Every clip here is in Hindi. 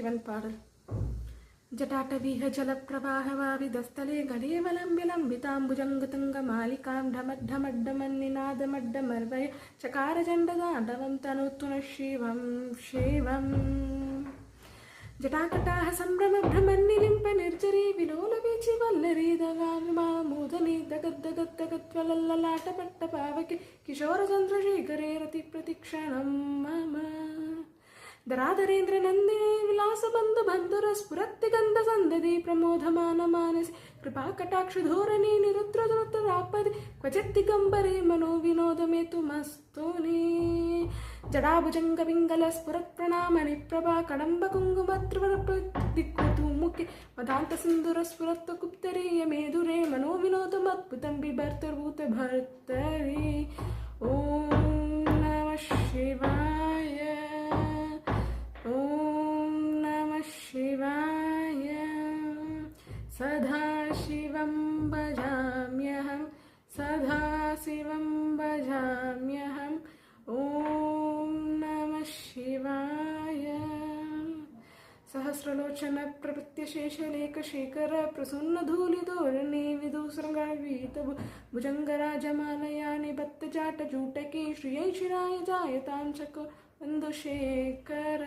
शिवन पाडल जटाटवीह जलप्रवाहवाविदस्थले गलेवलम्बिलम्बिताम्बुजङ्गतुङ्गमालिकां ढमड्ढमड्ढमन्निनादमड्डमर्वय चकारचण्डताण्डवं तनोतु नः शिवं शिवम् जटाकटाः सम्भ्रमभ्रमन्निलिम्प निर्जरी विलोलवीचि वल्लरीदगामूदनी दगद्दगद्दगत्वलल्ललाटपट्टपावके किशोरचन्द्रशेखरे रतिप्रतिक्षणं मम दराधरेन्द्र नन्दिनी विलासबन्धु बन्धुरस्फुरत्तिगन्धसन्दधि प्रमोदमानमानसि कृपाकटाक्षधोरणी निरुद्रदृतरापदि क्वचित् दिगम्बरे मनोविनोदमेतुमस्तूनि जडाभुजङ्गपिङ्गलस्फुरत्प्रणामणिप्रभा कडम्बकुङ्कुमत्रवरदिक्कुतुमुखे मदान्तसिन्दुरस्फुरत्वगुप्तरीय मेधुरे मनोविनोदमद्भुतं बिभर्तर्भूतभर्तरि ॐ नमः शिवाय शिवाय सदाशिवं भजाम्यहं सदाशिवं भजाम्यहम् ॐ नमः शिवाय सहस्रलोचन प्रवृत्त्यशेषलेखशेखर प्रसन्नधूलिधोरणे विदुसृङ्गवीतभु भुजङ्गराजमालया निबद्धजाटजूटके श्रियै शिराय जायतां चको बन्धुशेखर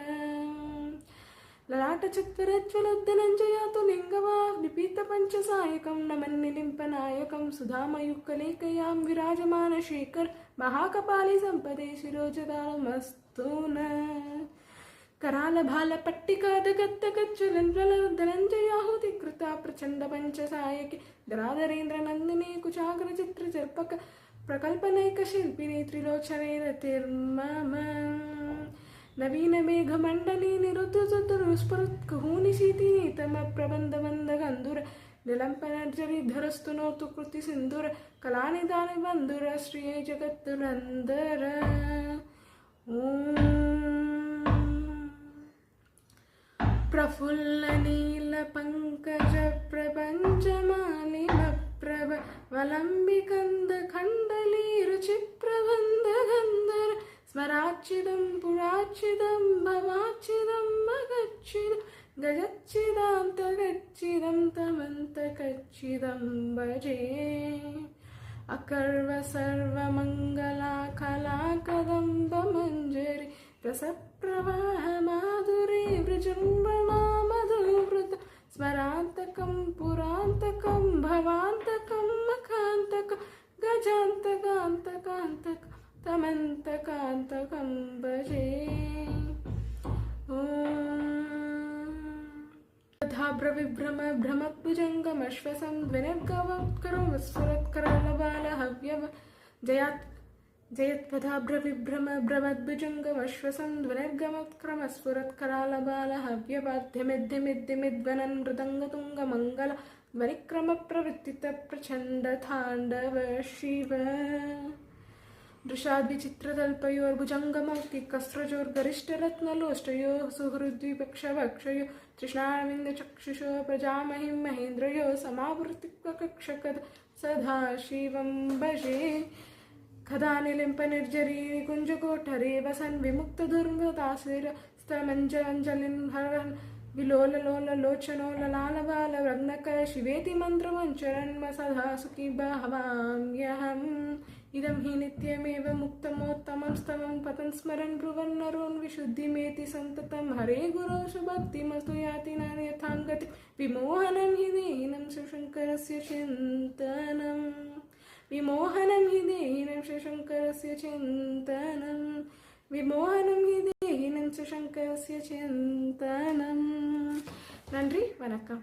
ललाटचत्वरज्वलद्धनञ्जयातु लिङ्गवा निपीतपञ्चसायकं नमन्निलिम्पनायकं सुधामयुक्तलेखयां विराजमानशेखर महाकपाली सम्पदे शिरोजदालमस्तु न करालभालपट्टिकादगद्दगज्ज्वलन्धनञ्जयाहुतिकृता प्रचण्डपञ्चसायके दराधरेन्द्रनन्दिनी कुचाग्रचित्रजर्पक प्रकल्पनैकशिल्पिनी त्रिलोचने रतिर्मम नवीन मेघमण्डली निरुद्धुस्फुरत्कहूनिशीतिनीतमप्रबन्धबन्धगन्धुर निलम्पनर्जरिधरस्तु नोतु कृतिसिन्धुर कलानिदानि बन्धुर श्रिये जगत्तुरन्दर प्रफुल्लनीलपङ्कजप्रपञ्चमालिमप्रभ वलम्बिकन्दखण्डलीरुचिप्रबन्धगन्धर स्मराच्चिदं पुराच्चिदं भवाच्चिदं मगच्चिदं गजच्चिदान्तगच्चिदं तमन्तकच्चिदं भजे अकर्व सर्वमङ्गला कलाकदम्बमञ्जरी रसप्रवाह माधुरी विजृम्भणा मधुवृत स्मरान्तकं पुरान्तकं भवान्तकं मखान्तकं गजान्तकान्तकान्तकं तमन्तकान्तकं भजे तथाभ्रविभ्रम भ्रमद्भुजङ्गमश्वसं द्विनिर्गवत्करो विस्फुरत्करालबालहव्यव जयत्पथाभ्रविभ्रम भ्रमद्भुजङ्गमश्वसं द्विनिर्गमत्क्रमस्फुरत्करालबालहव्यवाद्यमिद्यमिद्यमिद्वनन् मृदङ्गतुङ्गमङ्गल ध्वनिक्रमप्रवृत्तितप्रचण्डताण्डव शिव दृशाद्विचित्रतल्पयोर्भुजङ्गमौक्तिकस्रजोर्गरिष्ठरत्नलोष्टयोः सुहृद्विपक्षवक्षयो तृष्णाविन्दचक्षुषो प्रजामहिं महेन्द्रयो समावृत्तिकक्षकद सदाशिवं भजे खदानिलिम्पनिर्जरी कुञ्जकोठरे वसन् विमुक्तदुर्गतासिर स्तमञ्जलञ्जलिन् हरन् विलोललोललोचनो ललालबालवग्नक शिवेति मन्त्रमञ्चरन्म सदा सुखी भवाम्यहम् इदं हि नित्यमेव मुक्तमोत्तमं स्तवं पतन् स्मरन् ब्रुवन् नरोन् विशुद्धिमेति सन्ततं हरे गुरोषु भक्तिमस्तु याति न यथां गति विमोहनं हि दीनं शिवशङ्करस्य चिन्तनं विमोहनं हि दीनं शिवशङ्करस्य चिन्तनं विमोहनं हि दीनं शिवशङ्करस्य चिन्तनं नन्री वणक्कम।